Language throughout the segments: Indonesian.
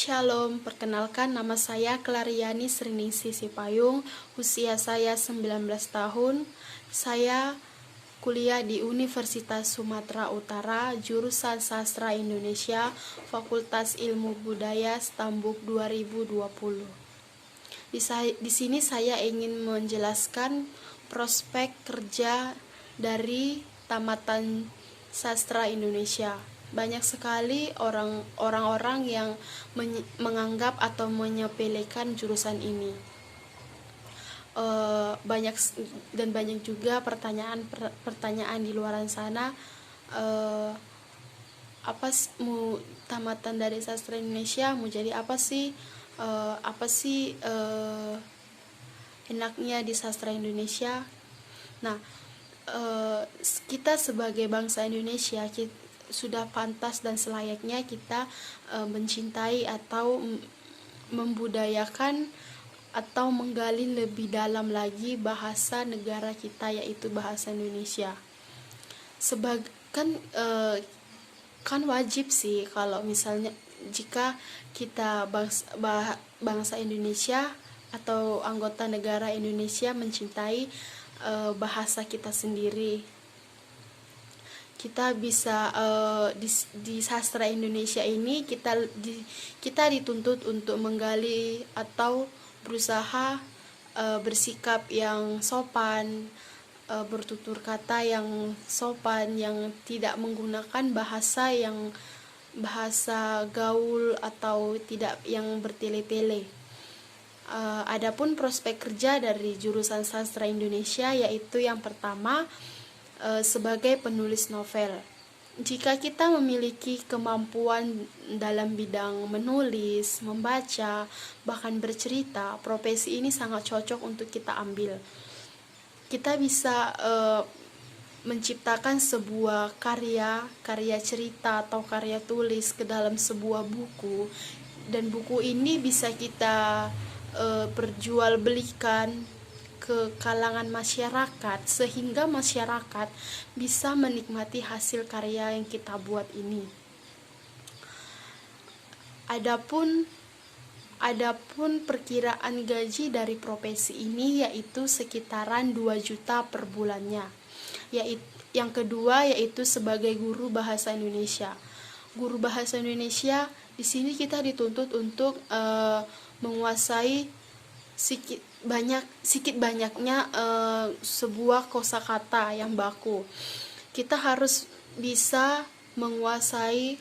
Shalom, perkenalkan nama saya Clariani Sriningsih Sipayung, usia saya 19 tahun. Saya kuliah di Universitas Sumatera Utara, jurusan Sastra Indonesia, Fakultas Ilmu Budaya Stambuk 2020. Di sini saya ingin menjelaskan prospek kerja dari tamatan sastra Indonesia. Banyak sekali orang-orang yang menganggap atau menyepelekan jurusan ini. Banyak juga pertanyaan di luar sana. Tamatan dari sastra Indonesia mau jadi apa sih? Enaknya di sastra Indonesia. Nah, kita sebagai bangsa Indonesia sudah pantas dan selayaknya kita mencintai atau membudayakan atau menggali lebih dalam lagi bahasa negara kita, yaitu bahasa Indonesia. Kan wajib sih kalau misalnya jika kita bangsa Indonesia atau anggota negara Indonesia mencintai bahasa kita sendiri. Kita bisa di sastra Indonesia ini kita dituntut untuk menggali atau berusaha bersikap yang sopan, bertutur kata yang sopan, yang tidak menggunakan bahasa gaul atau tidak yang bertele-tele. Adapun prospek kerja dari jurusan sastra Indonesia yaitu yang pertama, sebagai penulis novel. Jika kita memiliki kemampuan dalam bidang menulis, membaca, bahkan bercerita, profesi ini sangat cocok untuk kita ambil. Kita bisa menciptakan sebuah karya cerita atau karya tulis ke dalam sebuah buku, dan buku ini bisa kita perjualbelikan ke kalangan masyarakat sehingga masyarakat bisa menikmati hasil karya yang kita buat ini. Adapun perkiraan gaji dari profesi ini yaitu sekitaran 2 juta per bulannya. Yang kedua yaitu sebagai guru bahasa Indonesia. Guru bahasa Indonesia di sini kita dituntut untuk menguasai sedikit banyaknya sebuah kosakata yang baku. Kita harus bisa menguasai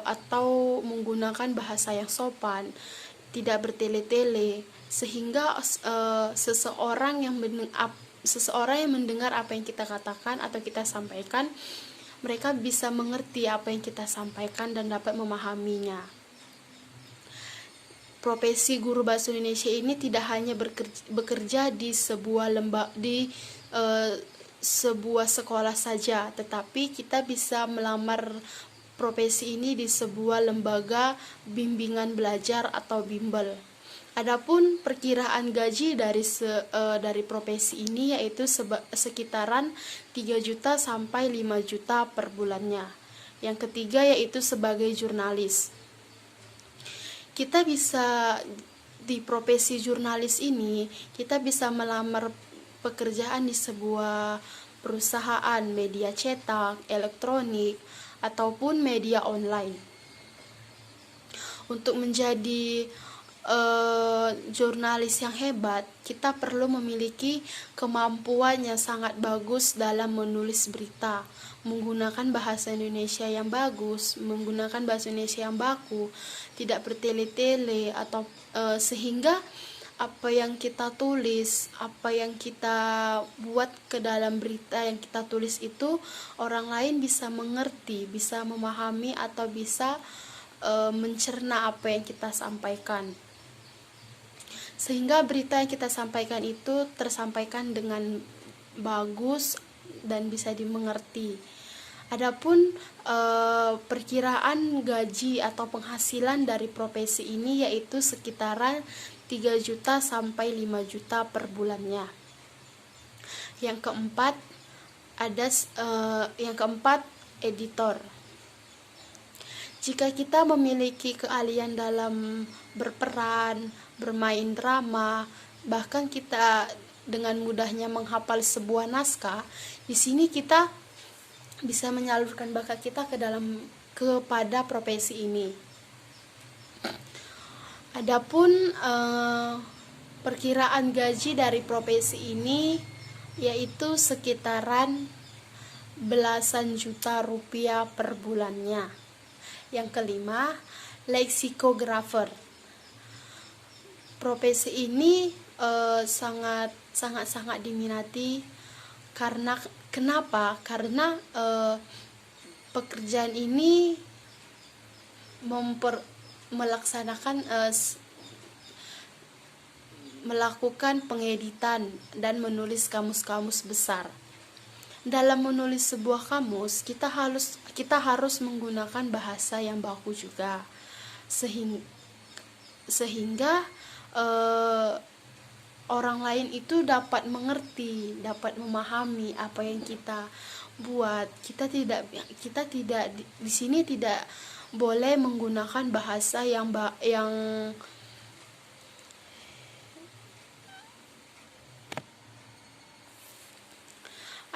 atau menggunakan bahasa yang sopan, tidak bertele-tele, sehingga seseorang yang mendengar apa yang kita katakan atau kita sampaikan, mereka bisa mengerti apa yang kita sampaikan dan dapat memahaminya. Profesi guru bahasa Indonesia ini tidak hanya bekerja di sebuah sekolah saja, tetapi kita bisa melamar profesi ini di sebuah lembaga bimbingan belajar atau bimbel. Adapun perkiraan gaji dari profesi ini yaitu sekitaran 3 juta sampai 5 juta per bulannya. Yang ketiga yaitu sebagai jurnalis. Kita bisa di profesi jurnalis ini, kita bisa melamar pekerjaan di sebuah perusahaan media cetak, elektronik, ataupun media online. Untuk menjadi jurnalis yang hebat, kita perlu memiliki kemampuan yang sangat bagus dalam menulis berita, menggunakan bahasa Indonesia yang bagus, menggunakan bahasa Indonesia yang baku, tidak bertele-tele, atau sehingga apa yang kita tulis, apa yang kita buat ke dalam berita yang kita tulis itu orang lain bisa mengerti, bisa memahami, atau bisa mencerna apa yang kita sampaikan, sehingga berita yang kita sampaikan itu tersampaikan dengan bagus dan bisa dimengerti. Adapun perkiraan gaji atau penghasilan dari profesi ini yaitu sekitaran 3 juta sampai 5 juta per bulannya. Yang keempat, editor. Jika kita memiliki keahlian dalam berperan, bermain drama, bahkan kita dengan mudahnya menghafal sebuah naskah, di sini kita bisa menyalurkan bakat kita kepada profesi ini. Adapun perkiraan gaji dari profesi ini yaitu sekitaran belasan juta rupiah per bulannya. Yang kelima, leksikografer. Profesi ini sangat diminati karena kenapa? Karena pekerjaan ini melakukan pengeditan dan menulis kamus-kamus besar. Dalam menulis sebuah kamus, kita harus menggunakan bahasa yang baku juga, sehingga orang lain itu dapat mengerti, dapat memahami apa yang kita buat. Kita tidak di sini tidak boleh menggunakan bahasa yang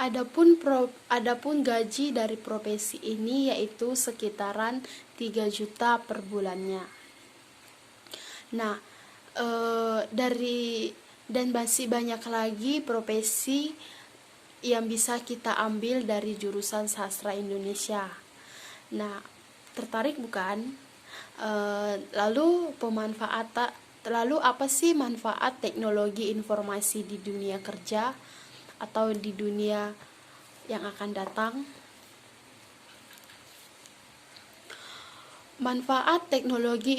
Adapun gaji dari profesi ini yaitu sekitaran 3 juta per bulannya. Nah, dan masih banyak lagi profesi yang bisa kita ambil dari jurusan sastra Indonesia. Nah, tertarik bukan? Lalu apa sih manfaat teknologi informasi di dunia kerja atau di dunia yang akan datang? Manfaat teknologi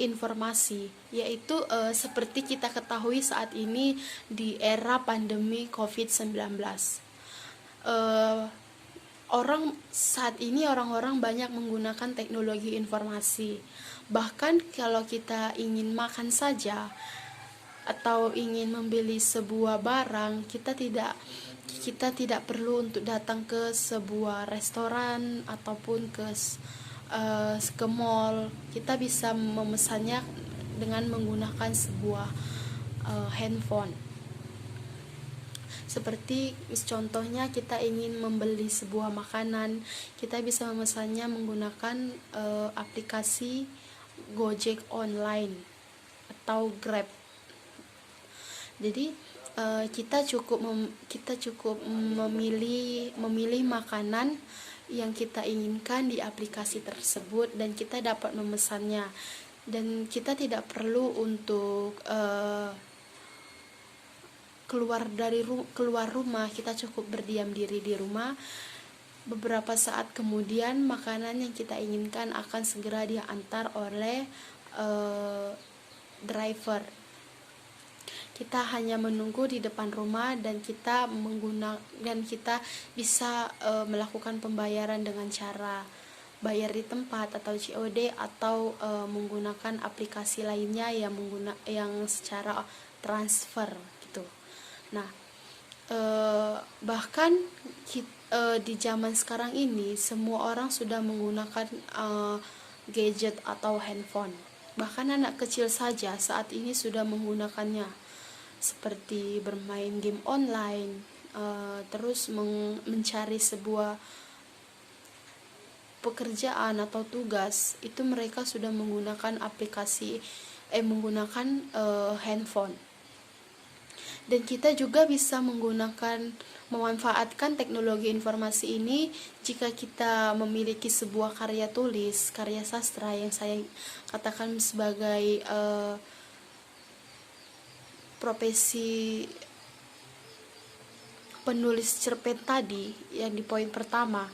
informasi yaitu seperti kita ketahui saat ini di era pandemi COVID-19. Orang-orang banyak menggunakan teknologi informasi. Bahkan kalau kita ingin makan saja atau ingin membeli sebuah barang, kita tidak perlu untuk datang ke sebuah restoran ataupun ke mall. Kita bisa memesannya dengan menggunakan sebuah handphone. Seperti contohnya kita ingin membeli sebuah makanan, kita bisa memesannya menggunakan aplikasi Gojek online atau Grab. Jadi kita cukup memilih makanan yang kita inginkan di aplikasi tersebut dan kita dapat memesannya, dan kita tidak perlu untuk keluar rumah. Kita cukup berdiam diri di rumah. Beberapa saat kemudian makanan yang kita inginkan akan segera diantar oleh driver. Kita hanya menunggu di depan rumah dan kita bisa melakukan pembayaran dengan cara bayar di tempat atau COD atau menggunakan aplikasi lainnya yang secara transfer gitu. Nah, bahkan di zaman sekarang ini semua orang sudah menggunakan gadget atau handphone. Bahkan anak kecil saja saat ini sudah menggunakannya, seperti bermain game online, terus mencari sebuah pekerjaan atau tugas, itu mereka sudah menggunakan handphone. Dan kita juga bisa memanfaatkan teknologi informasi ini jika kita memiliki sebuah karya tulis, karya sastra yang saya katakan sebagai profesi penulis cerpen tadi yang di poin pertama.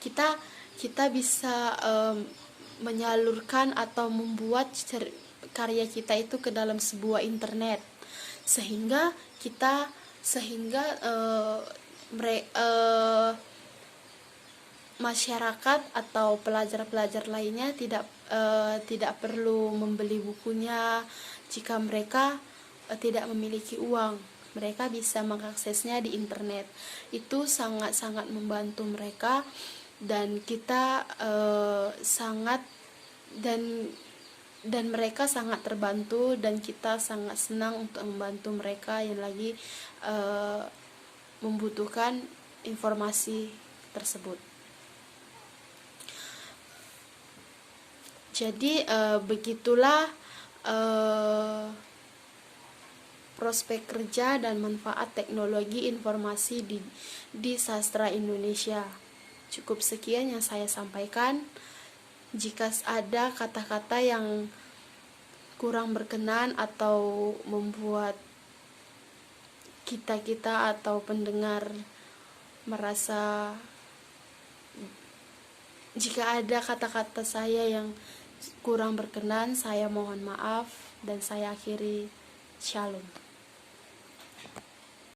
Kita bisa menyalurkan atau membuat karya kita itu ke dalam sebuah internet, sehingga masyarakat atau pelajar-pelajar lainnya tidak perlu membeli bukunya jika mereka tidak memiliki uang. Mereka bisa mengaksesnya di internet. Itu sangat-sangat membantu mereka dan kita sangat dan mereka sangat terbantu, dan kita sangat senang untuk membantu mereka yang lagi membutuhkan informasi tersebut. Jadi begitulah prospek kerja dan manfaat teknologi informasi di sastra Indonesia. Cukup sekian yang saya sampaikan. Jika ada kata-kata yang kurang berkenan atau membuat kita atau pendengar merasa, jika ada kata-kata saya yang kurang berkenan, saya mohon maaf dan saya akhiri. Shalom.